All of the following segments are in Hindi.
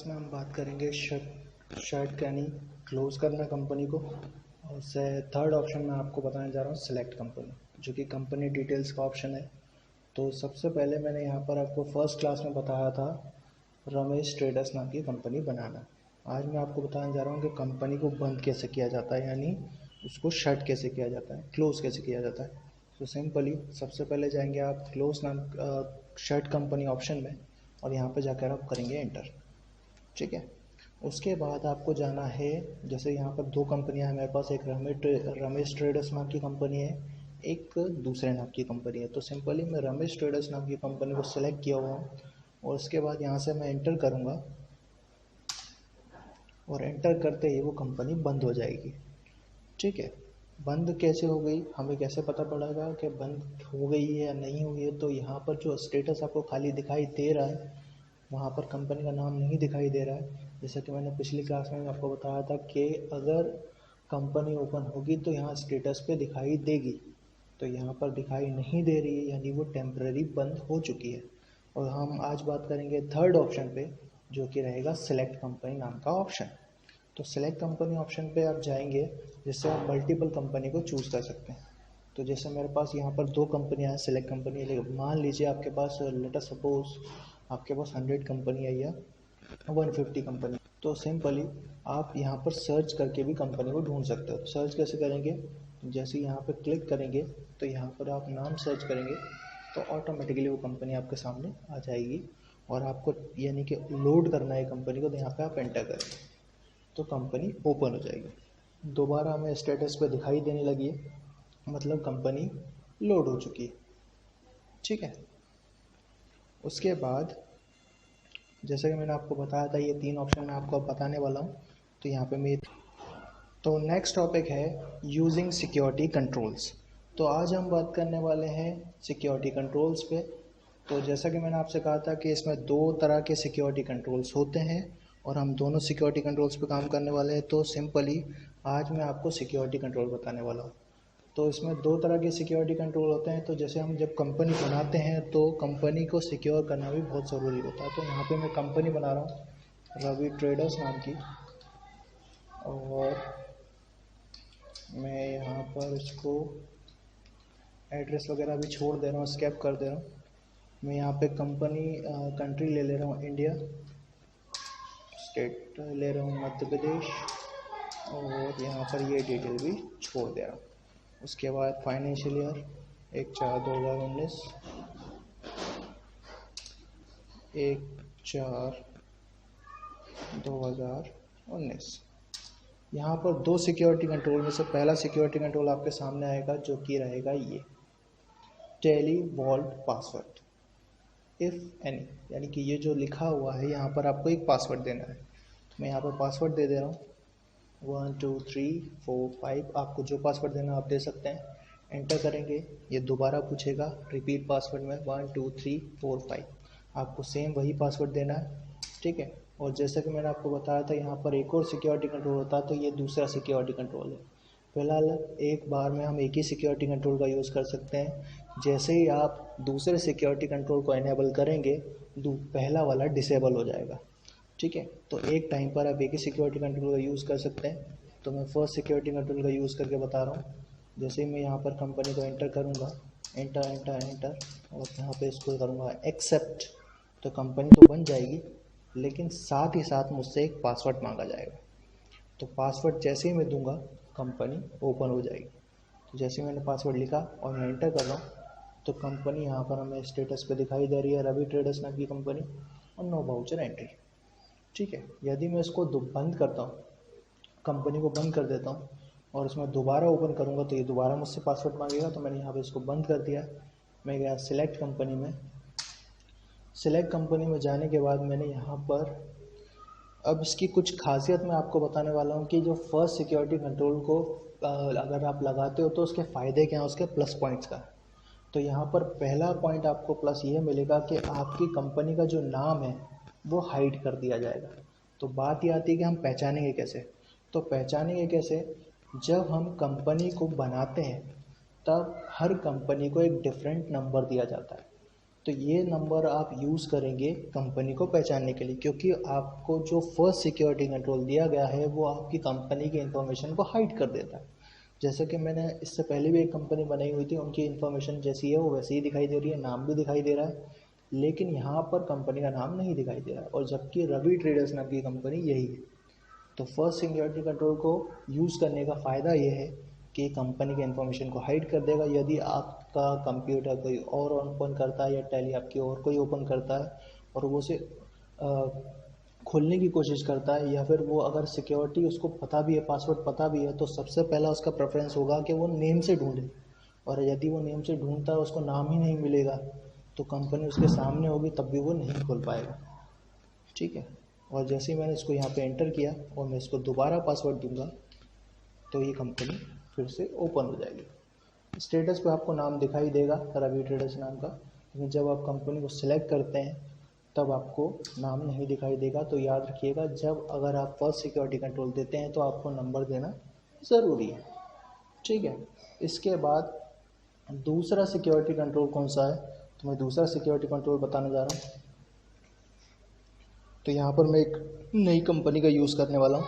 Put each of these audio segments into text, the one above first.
क्लास में हम बात करेंगे शर्ट यानी क्लोज करना कंपनी को। और उससे थर्ड ऑप्शन में आपको बताने जा रहा हूँ सिलेक्ट कंपनी, जो कि कंपनी डिटेल्स का ऑप्शन है। तो सबसे पहले मैंने यहाँ पर आपको फर्स्ट क्लास में बताया था रमेश ट्रेडर्स नाम की कंपनी बनाना। आज मैं आपको बताने जा रहा हूँ कि कंपनी को बंद कैसे किया जाता है, यानी उसको शट कैसे किया जाता है, क्लोज़ कैसे किया जाता है। तो सिंपली सबसे पहले जाएंगे आप क्लोज नाम शर्ट कंपनी ऑप्शन में और यहाँ पे जाकर आप करेंगे एंटर। ठीक है, उसके बाद आपको जाना है, जैसे यहाँ पर दो कंपनियां हैं मेरे पास, एक रमेश ट्रेडर्स नाम की कंपनी है, एक दूसरे नाम की कंपनी है। तो सिंपली मैं रमेश ट्रेडर्स नाम की कंपनी को सिलेक्ट किया हुआ हूँ और उसके बाद यहाँ से मैं एंटर करूँगा और एंटर करते ही वो कंपनी बंद हो जाएगी। ठीक है, बंद कैसे हो गई, हमें कैसे पता पड़ेगा कि बंद हो गई है या नहीं हुई है। तो यहाँ पर जो स्टेटस आपको खाली दिखाई दे रहा है, वहाँ पर कंपनी का नाम नहीं दिखाई दे रहा है। जैसा कि मैंने पिछली क्लास में आपको बताया था कि अगर कंपनी ओपन होगी तो यहाँ स्टेटस पे दिखाई देगी, तो यहाँ पर दिखाई नहीं दे रही है, यानी वो टेम्पररी बंद हो चुकी है। और हम आज बात करेंगे थर्ड ऑप्शन पे, जो कि रहेगा सिलेक्ट कंपनी नाम का ऑप्शन। तो सिलेक्ट कंपनी ऑप्शन पे आप जाएंगे, जिससे आप मल्टीपल कंपनी को चूज़ कर सकते हैं। तो जैसे मेरे पास यहाँ पर दो कंपनियाँ हैं सिलेक्ट कंपनी, लेकिन मान लीजिए आपके पास लेट अस सपोज आपके पास 100 कंपनी है या 150 कंपनी। तो सिंपली आप यहाँ पर सर्च करके भी कंपनी को ढूंढ सकते हो। सर्च कैसे करेंगे, जैसे यहाँ पर क्लिक करेंगे तो यहाँ पर आप नाम सर्च करेंगे तो ऑटोमेटिकली वो कंपनी आपके सामने आ जाएगी और आपको यानी कि लोड करना है कंपनी को, तो यहाँ पर आप एंटर करेंगे तो कंपनी ओपन हो जाएगी। दोबारा हमें स्टेटस पे दिखाई देने लगी है, मतलब कंपनी लोड हो चुकी है। ठीक है, उसके बाद जैसे कि मैंने आपको बताया था ये तीन ऑप्शन मैं आपको अब बताने वाला हूँ। तो यहाँ पे मैं तो नेक्स्ट टॉपिक है यूजिंग सिक्योरिटी कंट्रोल्स। तो आज हम बात करने वाले हैं सिक्योरिटी कंट्रोल्स पे। तो जैसा कि मैंने आपसे कहा था कि इसमें दो तरह के सिक्योरिटी कंट्रोल्स होते हैं और हम दोनों सिक्योरिटी कंट्रोल्स पे काम करने वाले हैं। तो सिंपली आज मैं आपको सिक्योरिटी कंट्रोल बताने वाला हूँ। तो इसमें दो तरह के सिक्योरिटी कंट्रोल होते हैं। तो जैसे हम जब कंपनी बनाते हैं तो कंपनी को सिक्योर करना भी बहुत ज़रूरी होता है। तो यहाँ पे मैं कंपनी बना रहा हूँ रवि ट्रेडर्स नाम की, और मैं यहाँ पर इसको एड्रेस वगैरह भी छोड़ दे रहा हूँ, स्केप कर दे रहा हूँ। मैं यहाँ पे कंपनी कंट्री ले रहा हूँ इंडिया, स्टेट ले रहा हूँ मध्य प्रदेश, और यहाँ पर ये डिटेल भी छोड़ दे रहा हूँ। उसके बाद फाइनेंशियल ईयर 1/4/2019, 1/4/2019। यहाँ पर दो सिक्योरिटी कंट्रोल में से पहला सिक्योरिटी कंट्रोल आपके सामने आएगा, जो कि रहेगा ये Tally vault password if any, यानी कि ये जो लिखा हुआ है यहाँ पर आपको एक पासवर्ड देना है। तो मैं यहाँ पर पासवर्ड दे दे रहा हूँ 1 2 3 4 5। आपको जो पासवर्ड देना आप दे सकते हैं। एंटर करेंगे, ये दोबारा पूछेगा रिपीट पासवर्ड में 1 2 3 4 5। आपको सेम वही पासवर्ड देना है। ठीक है, और जैसा कि मैंने आपको बताया था यहाँ पर एक और सिक्योरिटी कंट्रोल होता है, तो ये दूसरा सिक्योरिटी कंट्रोल है। फिलहाल एक बार में हम एक ही सिक्योरिटी कंट्रोल का यूज़ कर सकते हैं। जैसे ही आप दूसरे सिक्योरिटी कंट्रोल को इनेबल करेंगे, पहला वाला डिसेबल हो जाएगा। ठीक है, तो एक टाइम पर आप एक ही सिक्योरिटी कंट्रोल का यूज़ कर सकते हैं। तो मैं फर्स्ट सिक्योरिटी कंट्रोल का यूज़ करके बता रहा हूँ। जैसे ही मैं यहाँ पर कंपनी को एंटर करूँगा, एंटर एंटर एंटर, और यहाँ पे इसको करूँगा एक्सेप्ट, तो कंपनी तो बन जाएगी, लेकिन साथ ही साथ मुझसे एक पासवर्ड मांगा जाएगा। तो पासवर्ड जैसे ही मैं दूंगा कंपनी ओपन हो जाएगी। तो जैसे मैंने पासवर्ड लिखा और मैं एंटर कर रहा हूँ, तो कंपनी यहाँ पर हमें स्टेटस पे दिखाई दे रही है रवि ट्रेडर्स नाम की कंपनी और नो वाउचर एंट्री। ठीक है, यदि मैं इसको बंद करता हूँ, कंपनी को बंद कर देता हूँ और उसमें दोबारा ओपन करूँगा, तो ये दोबारा मुझसे पासवर्ड मांगेगा। तो मैंने यहाँ पे इसको बंद कर दिया। मैं गया सिलेक्ट कंपनी में। सिलेक्ट कंपनी में जाने के बाद मैंने यहाँ पर अब इसकी कुछ खासियत मैं आपको बताने वाला हूँ कि जो फर्स्ट सिक्योरिटी कंट्रोल को अगर आप लगाते हो तो उसके फ़ायदे क्या हैं, उसके प्लस पॉइंट्स का। तो यहाँ पर पहला पॉइंट आपको प्लस ये मिलेगा कि आपकी कंपनी का जो नाम है वो हाइड कर दिया जाएगा। तो बात ये आती है कि हम पहचानेंगे कैसे। तो पहचानेंगे कैसे, जब हम कंपनी को बनाते हैं तब हर कंपनी को एक डिफरेंट नंबर दिया जाता है। तो ये नंबर आप यूज़ करेंगे कंपनी को पहचानने के लिए, क्योंकि आपको जो फर्स्ट सिक्योरिटी कंट्रोल दिया गया है वो आपकी कंपनी की इन्फॉर्मेशन को हाइड कर देता है। जैसे कि मैंने इससे पहले भी एक कंपनी बनाई हुई थी, उनकी इन्फॉर्मेशन जैसी है वो वैसे ही दिखाई दे रही है, नाम भी दिखाई दे रहा है, लेकिन यहाँ पर कंपनी का नाम नहीं दिखाई दे रहा है, और जबकि रवि ट्रेडर्स नाम की कंपनी यही है। तो फर्स्ट सिक्योरिटी कंट्रोल को यूज़ करने का फ़ायदा ये है कि कंपनी के इन्फॉर्मेशन को हाइड कर देगा। यदि आपका कंप्यूटर कोई और ओपन करता है या टैली आपकी और कोई ओपन करता है और वो उसे खोलने की कोशिश करता है, या फिर वो अगर सिक्योरिटी उसको पता भी है, पासवर्ड पता भी है, तो सबसे पहला उसका प्रेफरेंस होगा कि वो नेम से ढूंढे, और यदि वो नेम से ढूंढता है उसको नाम ही नहीं मिलेगा तो कंपनी उसके सामने होगी तब भी वो नहीं खोल पाएगा। ठीक है, और जैसे ही मैंने इसको यहाँ पे एंटर किया और मैं इसको दोबारा पासवर्ड दूंगा तो ये कंपनी फिर से ओपन हो जाएगी। स्टेटस पे आपको नाम दिखाई देगा रवि ट्रेडर्स नाम का, लेकिन जब आप कंपनी को सिलेक्ट करते हैं तब आपको नाम नहीं दिखाई देगा। तो याद रखिएगा, जब अगर आप फर्स्ट सिक्योरिटी कंट्रोल देते हैं तो आपको नंबर देना ज़रूरी है। ठीक है, इसके बाद दूसरा सिक्योरिटी कंट्रोल कौन सा है, तो मैं दूसरा सिक्योरिटी कंट्रोल बताने जा रहा हूँ। तो यहाँ पर मैं एक नई कंपनी का यूज़ करने वाला हूँ।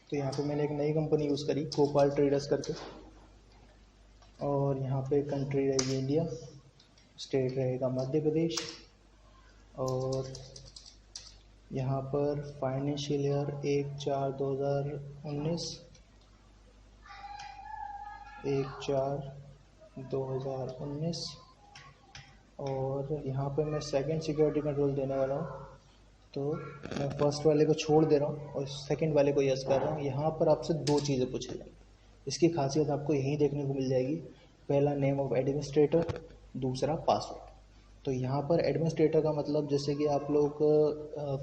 तो यहाँ पे मैंने एक नई कंपनी यूज़ करी, गोपाल ट्रेडर्स करके, और यहाँ पे कंट्री रहेगी इंडिया, स्टेट रहेगा मध्य प्रदेश, और यहाँ पर फाइनेंशियल ईयर 1/4/2019, 1/4/2019, और यहाँ पे मैं सेकंड सिक्योरिटी कंट्रोल देने वाला हूँ। तो मैं फर्स्ट वाले को छोड़ दे रहा हूँ और सेकंड वाले को यस कर रहा हूँ। यहाँ पर आपसे दो चीज़ें पूछी जाएंगी, इसकी खासियत आपको यहीं देखने को मिल जाएगी। पहला नेम ऑफ एडमिनिस्ट्रेटर, दूसरा पासवर्ड। तो यहाँ पर एडमिनिस्ट्रेटर का मतलब, जैसे कि आप लोग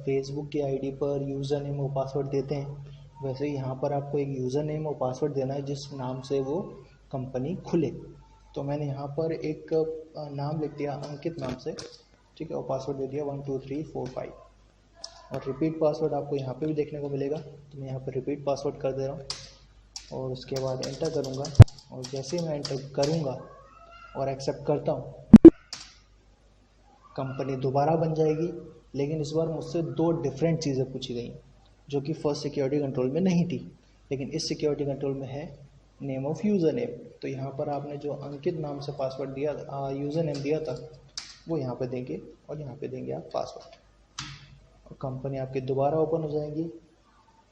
फेसबुक की आईडी पर यूज़र नेम और पासवर्ड देते हैं, वैसे ही यहाँ पर आपको एक यूज़र नेम और पासवर्ड देना है जिस नाम से वो कंपनी खुले। तो मैंने यहाँ पर एक नाम लिख दिया अंकित नाम से, ठीक है, और पासवर्ड दे दिया 1 2 3 4 5, और रिपीट पासवर्ड आपको यहाँ पे भी देखने को मिलेगा। तो मैं यहाँ पर रिपीट पासवर्ड कर दे रहा हूँ और उसके बाद एंटर करूँगा, और जैसे ही मैं एंटर करूँगा और एक्सेप्ट करता हूँ, कंपनी दोबारा बन जाएगी। लेकिन इस बार मुझसे दो डिफरेंट चीज़ें पूछी गई जो कि फर्स्ट सिक्योरिटी कंट्रोल में नहीं थी, लेकिन इस सिक्योरिटी कंट्रोल में है। नेम ऑफ यूज़र नेम, तो यहाँ पर आपने जो अंकित नाम से पासवर्ड दिया, यूज़र नेम दिया था, वो यहाँ पे देंगे और यहाँ पे देंगे आप पासवर्ड, और कंपनी आपकी दोबारा ओपन हो जाएगी।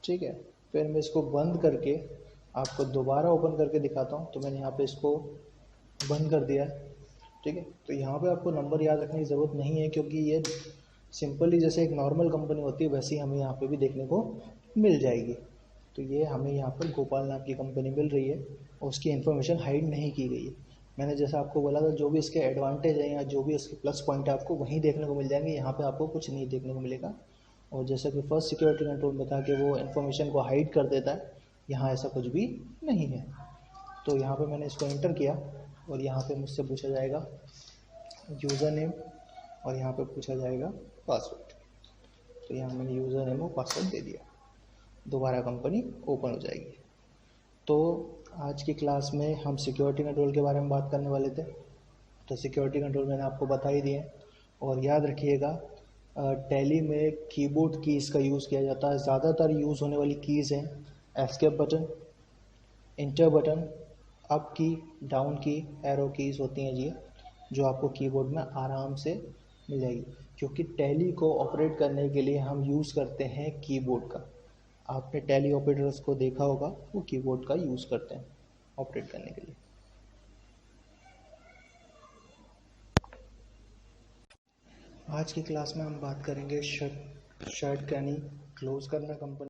ठीक है, फिर मैं इसको बंद करके आपको दोबारा ओपन करके दिखाता हूँ। तो मैंने यहाँ पे इसको बंद कर दिया है। ठीक है, तो यहाँ पे आपको नंबर याद रखने की ज़रूरत नहीं है, क्योंकि ये सिंपली जैसे एक नॉर्मल कंपनी होती है वैसे ही हमें यहाँ पे भी देखने को मिल जाएगी। तो ये हमें यहाँ पर गोपाल नाम की कंपनी मिल रही है और उसकी इन्फॉर्मेशन हाइड नहीं की गई है। मैंने जैसा आपको बोला था, जो भी इसके एडवांटेज हैं या जो भी इसके प्लस पॉइंट है आपको वहीं देखने को मिल जाएंगे, यहाँ पे आपको कुछ नहीं देखने को मिलेगा। और जैसा कि फर्स्ट सिक्योरिटी कंट्रोल में था कि वो इन्फॉर्मेशन को हाइड कर देता है, यहाँ ऐसा कुछ भी नहीं है। तो यहाँ पे मैंने इसको एंटर किया और यहाँ पे मुझसे पूछा जाएगा यूज़र नेम और यहाँ पे पूछा जाएगा पासवर्ड। तो यहाँ मैंने यूज़र नेम और पासवर्ड दे दिया, दोबारा कंपनी ओपन हो जाएगी। तो आज की क्लास में हम सिक्योरिटी कंट्रोल के बारे में बात करने वाले थे। तो सिक्योरिटी कंट्रोल मैंने आपको बता ही दिए, और याद रखिएगा टैली में कीबोर्ड कीज़ का यूज़ किया जाता है। ज़्यादातर यूज़ होने वाली कीज़ हैं escape button, inter button, up की, डाउन की, एरो कीज़ होती हैं जी, जो आपको कीबोर्ड में आराम से मिल जाएगी। क्योंकि टैली को ऑपरेट करने के लिए हम यूज़ करते हैं कीबोर्ड का। आपने टैली ऑपरेटर्स को देखा होगा, वो कीबोर्ड का यूज़ करते हैं ऑपरेट करने के लिए। आज की क्लास में हम बात करेंगे शर्ट यानी क्लोज करना कंपनी